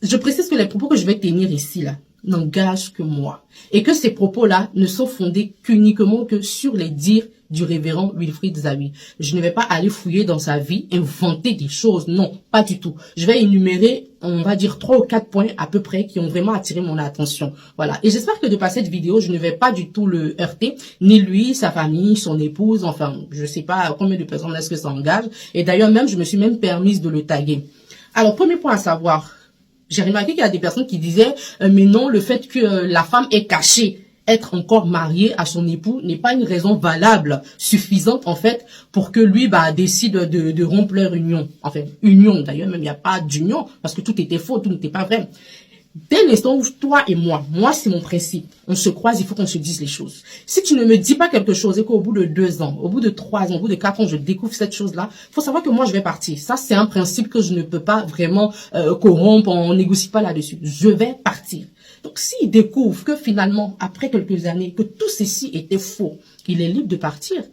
je précise que les propos que je vais tenir ici, là, n'engagent que moi. Et que ces propos-là ne sont fondés qu'uniquement que sur les dires du révérend Wilfrid Zawi. Je ne vais pas aller fouiller dans sa vie, inventer des choses. Non, pas du tout. Je vais énumérer, on va dire, 3 ou 4 points à peu près qui ont vraiment attiré mon attention. Voilà. Et j'espère que de par cette vidéo, je ne vais pas du tout le heurter. Ni lui, sa famille, son épouse, enfin, je sais pas combien de personnes est-ce que ça engage. Et d'ailleurs, même, je me suis même permise de le taguer. Alors, premier point à savoir, j'ai remarqué qu'il y a des personnes qui disaient mais non, le fait que la femme est cachée, être encore mariée à son époux n'est pas une raison valable, suffisante en fait, pour que lui décide de rompre leur union. Enfin, union d'ailleurs, même il n'y a pas d'union, parce que tout était faux, tout n'était pas vrai. Dès l'instant où toi et moi c'est mon principe, on se croise, il faut qu'on se dise les choses. Si tu ne me dis pas quelque chose et qu'au bout de 2 ans, au bout de 3 ans, au bout de 4 ans, je découvre cette chose-là, faut savoir que moi je vais partir. Ça c'est un principe que je ne peux pas vraiment corrompre, on négocie pas là-dessus. Je vais partir. Donc s'il découvre que finalement, après quelques années, que tout ceci était faux, qu'il est libre de partir,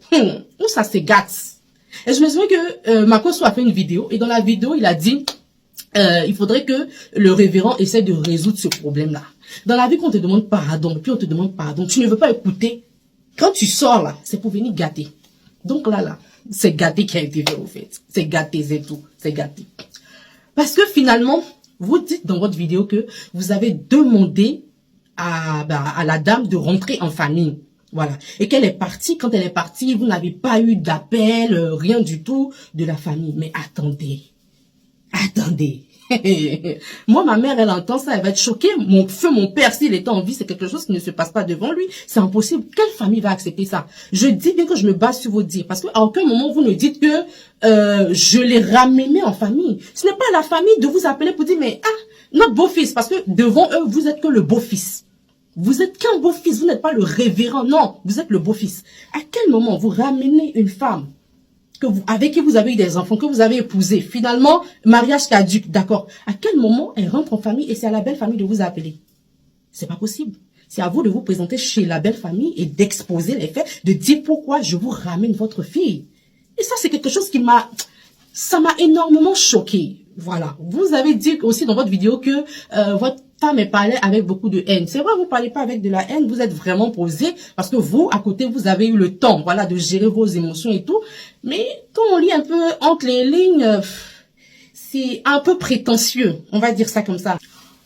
ça se gâte. Et je me souviens que Makosso a fait une vidéo et dans la vidéo il a dit il faudrait que le révérend essaie de résoudre ce problème-là. Dans la vie, qu'on te demande pardon, puis on te demande pardon, tu ne veux pas écouter. Quand tu sors là, c'est pour venir gâter. Donc là, c'est gâter qui a été fait au fait. C'est gâter, c'est tout. C'est gâter. Parce que finalement, vous dites dans votre vidéo que vous avez demandé à la dame de rentrer en famille. Voilà. Et qu'elle est partie. Quand elle est partie, vous n'avez pas eu d'appel, rien du tout de la famille. Mais attendez. Attendez. Moi, ma mère, elle entend ça, elle va être choquée. Mon père, s'il était en vie, c'est quelque chose qui ne se passe pas devant lui. C'est impossible. Quelle famille va accepter ça? Je dis bien que je me base sur vos dires. Parce qu'à aucun moment, vous ne dites que je l'ai ramené en famille. Ce n'est pas la famille de vous appeler pour dire, mais notre beau-fils. Parce que devant eux, vous êtes que le beau-fils. Vous êtes qu'un beau-fils. Vous n'êtes pas le révérend. Non, vous êtes le beau-fils. À quel moment vous ramenez une femme avec qui vous avez eu des enfants, que vous avez épousé, finalement, mariage caduc, d'accord. À quel moment elle rentre en famille et c'est à la belle famille de vous appeler? C'est pas possible. C'est à vous de vous présenter chez la belle famille et d'exposer les faits, de dire pourquoi je vous ramène votre fille. Et ça, c'est quelque chose ça m'a énormément choqué. Voilà. Vous avez dit aussi dans votre vidéo que votre femme parlait avec beaucoup de haine. C'est vrai, vous parlez pas avec de la haine, vous êtes vraiment posé parce que vous, à côté, vous avez eu le temps, voilà, de gérer vos émotions et tout. Mais quand on lit un peu entre les lignes, c'est un peu prétentieux, on va dire ça comme ça.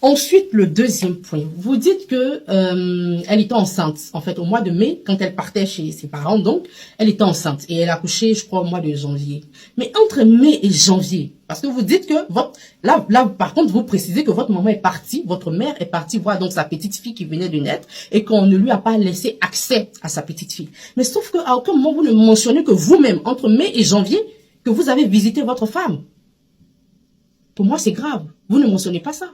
Ensuite, le deuxième point. Vous dites que elle était enceinte. En fait, au mois de mai, quand elle partait chez ses parents, donc, elle était enceinte. Et elle a accouché, je crois, au mois de janvier. Mais entre mai et janvier, parce que vous dites que là, par contre, vous précisez que votre maman est partie, votre mère est partie voir donc sa petite fille qui venait de naître et qu'on ne lui a pas laissé accès à sa petite fille. Mais sauf qu'à aucun moment, vous ne mentionnez que vous-même, entre mai et janvier, que vous avez visité votre femme. Pour moi, c'est grave. Vous ne mentionnez pas ça.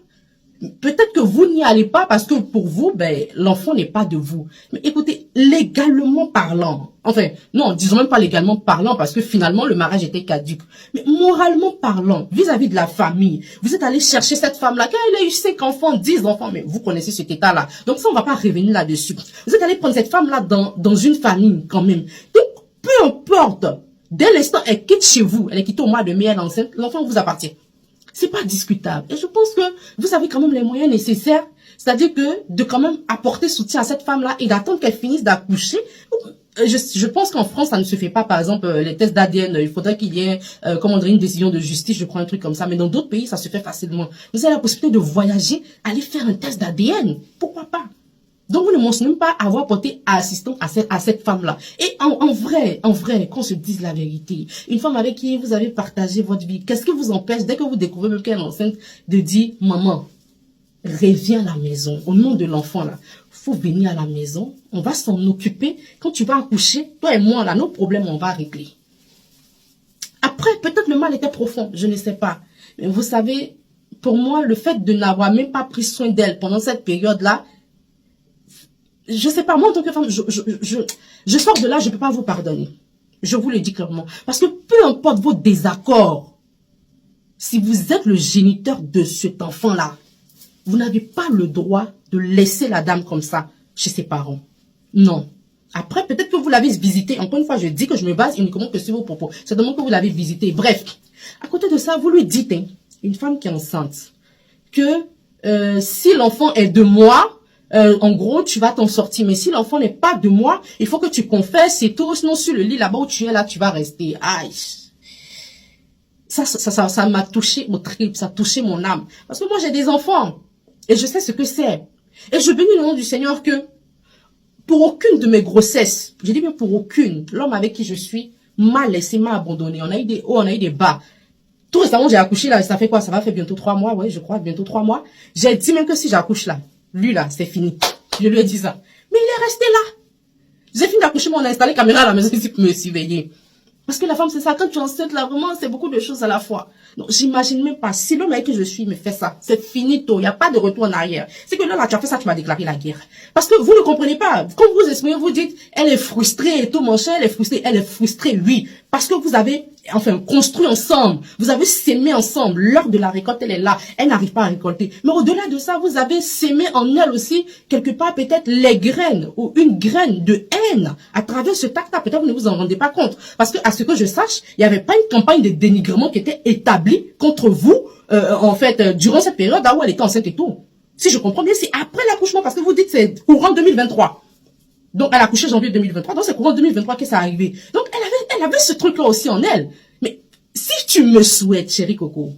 Peut-être que vous n'y allez pas parce que pour vous, l'enfant n'est pas de vous. Mais écoutez, légalement parlant, enfin, non, disons même pas légalement parlant parce que finalement le mariage était caduc. Mais moralement parlant, vis-à-vis de la famille, vous êtes allé chercher cette femme-là, quand elle a eu 5 enfants, 10 enfants, mais vous connaissez cet état-là. Donc ça, on va pas revenir là-dessus. Vous êtes allé prendre cette femme-là dans une famille quand même. Donc, peu importe, dès l'instant elle quitte chez vous, elle est quittée au mois de mai, elle est enceinte, l'enfant vous appartient. C'est pas discutable. Et je pense que vous avez quand même les moyens nécessaires. C'est-à-dire que de quand même apporter soutien à cette femme-là et d'attendre qu'elle finisse d'accoucher. Je pense qu'en France, ça ne se fait pas. Par exemple, les tests d'ADN, il faudrait qu'il y ait, comment dire, une décision de justice, je crois, un truc comme ça. Mais dans d'autres pays, ça se fait facilement. Vous avez la possibilité de voyager, aller faire un test d'ADN. Pourquoi pas? Donc, vous ne mentionnez même pas avoir porté assistance à cette femme-là. Et en vrai, qu'on se dise la vérité, une femme avec qui vous avez partagé votre vie, qu'est-ce qui vous empêche, dès que vous découvrez même qu'elle est enceinte, de dire, maman, reviens à la maison, au nom de l'enfant là, faut venir à la maison, on va s'en occuper, quand tu vas accoucher, toi et moi là, nos problèmes, on va régler. Après, peut-être le mal était profond, je ne sais pas. Mais vous savez, pour moi, le fait de n'avoir même pas pris soin d'elle pendant cette période-là, je sais pas, moi en tant que femme, je sors de là, je peux pas vous pardonner. Je vous le dis clairement. Parce que peu importe vos désaccords, si vous êtes le géniteur de cet enfant-là, vous n'avez pas le droit de laisser la dame comme ça chez ses parents. Non. Après, peut-être que vous l'avez visité. Encore une fois, je dis que je me base uniquement que sur vos propos. C'est seulement que vous l'avez visité. Bref, à côté de ça, vous lui dites, une femme qui est enceinte, que si l'enfant est de moi, en gros, tu vas t'en sortir. Mais si l'enfant n'est pas de moi, il faut que tu confesses et tout. Sinon, sur le lit là-bas où tu es là, tu vas rester. Aïe. Ça m'a touché au trip, ça a touché mon âme. Parce que moi, j'ai des enfants. Et je sais ce que c'est. Et je bénis le nom du Seigneur que, pour aucune de mes grossesses, je dis bien pour aucune, l'homme avec qui je suis m'a laissé, m'a abandonné. On a eu des hauts, on a eu des bas. Tout récemment, j'ai accouché là, ça fait quoi? Ça va faire bientôt 3 mois, ouais, je crois, bientôt 3 mois. J'ai dit même que si j'accouche là, lui là, c'est fini. Je lui ai dit ça. Mais il est resté là. J'ai fini d'accoucher, mais on a installé caméra à la maison ici pour me surveiller. Parce que la femme, c'est ça. Quand tu es enceinte, là, vraiment, c'est beaucoup de choses à la fois. Donc, j'imagine même pas. Si l'homme avec qui je suis me fait ça, c'est finito. Il n'y a pas de retour en arrière. C'est que là, tu as fait ça, tu m'as déclaré la guerre. Parce que vous ne comprenez pas. Quand vous exprimez, vous dites, elle est frustrée et tout, mon cher, elle est frustrée. Elle est frustrée, oui. Parce que vous avez, enfin, construit ensemble. Vous avez sémé ensemble. L'heure de la récolte, elle est là. Elle n'arrive pas à récolter. Mais au-delà de ça, vous avez sémé en elle aussi, quelque part, peut-être les graines ou une graine de haine à travers ce acte-là. Peut-être vous ne vous en rendez pas compte. Parce que, à ce que je sache, il n'y avait pas une campagne de dénigrement qui était établie contre vous, en fait, durant cette période là où elle était enceinte et tout. Si je comprends bien, c'est après l'accouchement, parce que vous dites c'est courant 2023. Donc, elle a accouché janvier 2023, donc c'est courant 2023 que ça arrivé. Donc, elle avait ce truc-là aussi en elle. Mais si tu me souhaites, chérie Coco,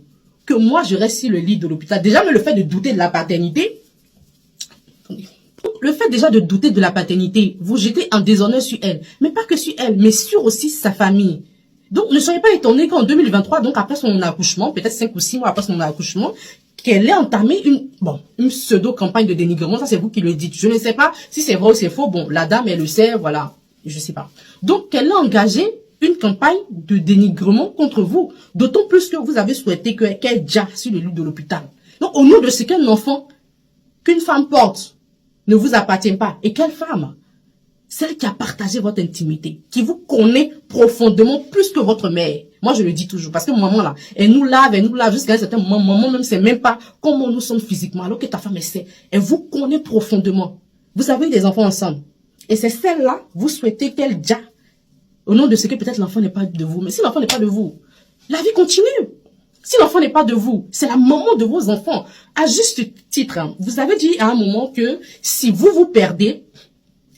que moi je reste sur le lit de l'hôpital, déjà, mais le fait de douter de la paternité, le fait déjà de douter de la paternité, vous jetez un déshonneur sur elle. Mais pas que sur elle, mais sur aussi sa famille. Donc, ne soyez pas étonnés qu'en 2023, donc après son accouchement, peut-être 5 ou 6 mois après son accouchement, qu'elle ait entamé une pseudo-campagne de dénigrement. Ça, c'est vous qui le dites. Je ne sais pas si c'est vrai ou c'est faux. Bon, la dame, elle le sait, voilà. Je sais pas. Donc, qu'elle a engagé une campagne de dénigrement contre vous. D'autant plus que vous avez souhaité qu'elle jatte sur le lit de l'hôpital. Donc, au nom de ce qu'un enfant, qu'une femme porte, ne vous appartient pas. Et quelle femme? Celle qui a partagé votre intimité, qui vous connaît profondément plus que votre mère. Moi, je le dis toujours, parce que maman, là, elle nous lave jusqu'à un certain moment. Maman même sait même pas comment nous sommes physiquement, alors que ta femme, elle sait. Elle vous connaît profondément. Vous avez eu des enfants ensemble. Et c'est celle-là, vous souhaitez qu'elle ja, au nom de ce que peut-être l'enfant n'est pas de vous. Mais si l'enfant n'est pas de vous, la vie continue. Si l'enfant n'est pas de vous, c'est la maman de vos enfants. À juste titre, hein, vous avez dit à un moment que si vous vous perdez,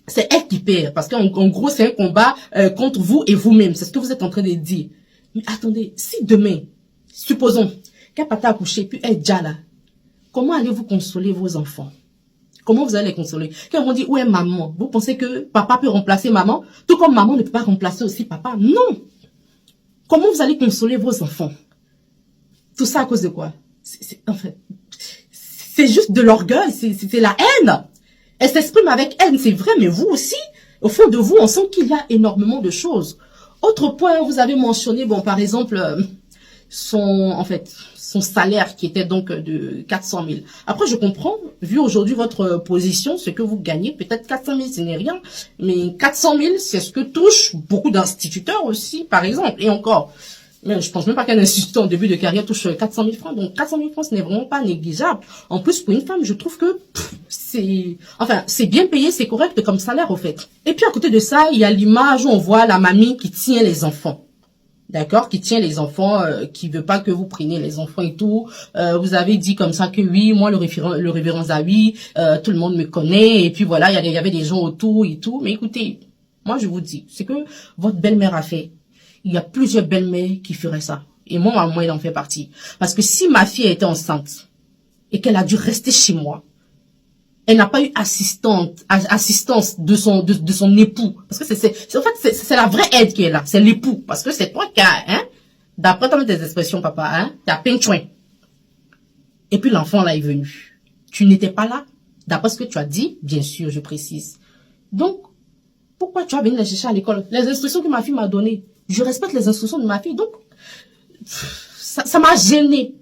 c'est elle qui perd. Parce qu'en gros, c'est un combat contre vous et vous-même. C'est ce que vous êtes en train de dire. Mais attendez, si demain, supposons qu'un papa a accouché, puis elle est déjà là, comment allez-vous consoler vos enfants? Comment vous allez les consoler? Quand on dit, où est maman? Vous pensez que papa peut remplacer maman? Tout comme maman ne peut pas remplacer aussi papa? Non! Comment vous allez consoler vos enfants? Tout ça à cause de quoi? En fait, c'est juste de l'orgueil, c'est la haine. Elle s'exprime avec haine, c'est vrai, mais vous aussi, au fond de vous, on sent qu'il y a énormément de choses. Autre point, vous avez mentionné, bon, par exemple, son salaire qui était donc de 400 000. Après, je comprends, vu aujourd'hui votre position, ce que vous gagnez, peut-être 400 000, ce n'est rien, mais 400 000, c'est ce que touchent beaucoup d'instituteurs aussi, par exemple, et encore. Mais je pense même pas qu'un instituteur en début de carrière touche 400 000 francs. Donc, 400 000 francs, ce n'est vraiment pas négligeable. En plus, pour une femme, je trouve que c'est bien payé, c'est correct comme salaire, au fait. Et puis, à côté de ça, il y a l'image où on voit la mamie qui tient les enfants. D'accord, qui tient les enfants, qui veut pas que vous preniez les enfants et tout. Vous avez dit comme ça que oui, moi le révérend Zawi, tout le monde me connaît et puis voilà, il y avait des gens autour et tout. Mais écoutez, moi je vous dis, c'est que votre belle-mère a fait. Il y a plusieurs belles-mères qui feraient ça. Et moi, maman, elle en fait partie. Parce que si ma fille était enceinte et qu'elle a dû rester chez moi, elle n'a pas eu assistance de son époux. Parce que en fait, c'est la vraie aide qui est là. C'est l'époux. Parce que c'est toi qui as, hein, d'après tes expressions, papa, hein, tu as pinchouin. Et puis l'enfant là est venu. Tu n'étais pas là. D'après ce que tu as dit, bien sûr, je précise. Donc, pourquoi tu as venu la chercher à l'école? Les instructions que ma fille m'a données. Je respecte les instructions de ma fille. Donc, ça m'a gênée.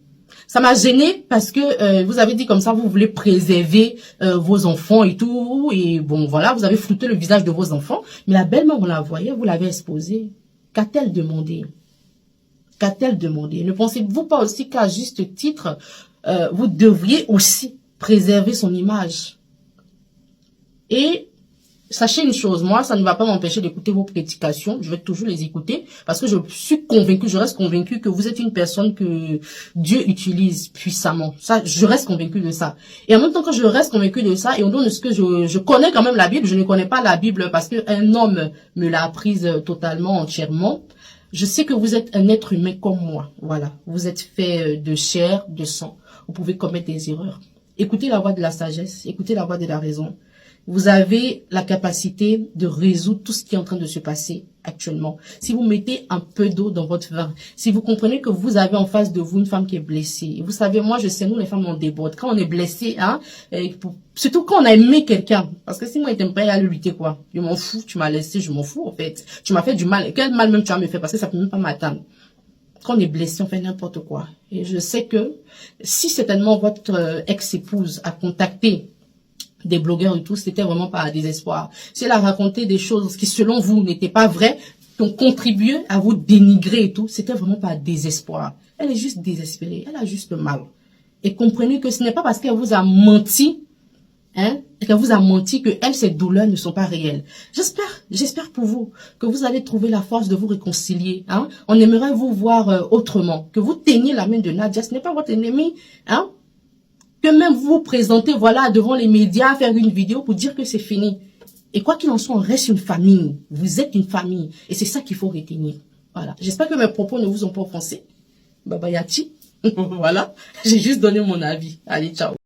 Ça m'a gênée parce que vous avez dit comme ça, vous voulez préserver vos enfants et tout. Et bon, voilà, vous avez flouté le visage de vos enfants. Mais la belle-mère, on la voyait, vous l'avez exposée. Qu'a-t-elle demandé? Qu'a-t-elle demandé? Ne pensez-vous pas aussi qu'à juste titre, vous devriez aussi préserver son image? Et Sachez une chose, moi, ça ne va pas m'empêcher d'écouter vos prédications. Je vais toujours les écouter parce que je suis convaincue, je reste convaincue que vous êtes une personne que Dieu utilise puissamment. Ça, je reste convaincue de ça. Et en même temps que je reste convaincue de ça, et au nom de ce que je connais quand même la Bible, je ne connais pas la Bible parce qu'un homme me l'a apprise totalement, entièrement. Je sais que vous êtes un être humain comme moi. Voilà. Vous êtes fait de chair, de sang. Vous pouvez commettre des erreurs. Écoutez la voix de la sagesse, écoutez la voix de la raison. Vous avez la capacité de résoudre tout ce qui est en train de se passer actuellement. Si vous mettez un peu d'eau dans votre vin, si vous comprenez que vous avez en face de vous une femme qui est blessée, et vous savez, moi je sais, nous les femmes on déborde. Quand on est blessé, hein, surtout quand on a aimé quelqu'un, parce que si moi il t'aime pas, il a lutter quoi. Je m'en fous, tu m'as laissé, je m'en fous en fait. Tu m'as fait du mal. Quel mal même tu as me fait parce que ça peut même pas m'atteindre. Quand on est blessé, on fait n'importe quoi. Et je sais que si certainement votre ex-épouse a contacté des blogueurs et tout, c'était vraiment par désespoir. Si elle a raconté des choses qui, selon vous, n'étaient pas vraies, qui ont contribué à vous dénigrer et tout, c'était vraiment par désespoir. Elle est juste désespérée, elle a juste mal. Et comprenez que ce n'est pas parce qu'elle vous a menti, hein, qu'elle vous a menti que elle, ses douleurs ne sont pas réelles. J'espère pour vous que vous allez trouver la force de vous réconcilier, hein. On aimerait vous voir autrement, que vous teniez la main de Nadia, ce n'est pas votre ennemi, hein. Que même vous vous présentez, voilà, devant les médias, faire une vidéo pour dire que c'est fini. Et quoi qu'il en soit, on reste une famille. Vous êtes une famille. Et c'est ça qu'il faut retenir. Voilà. J'espère que mes propos ne vous ont pas offensé. Baba Yati. Voilà. J'ai juste donné mon avis. Allez, ciao.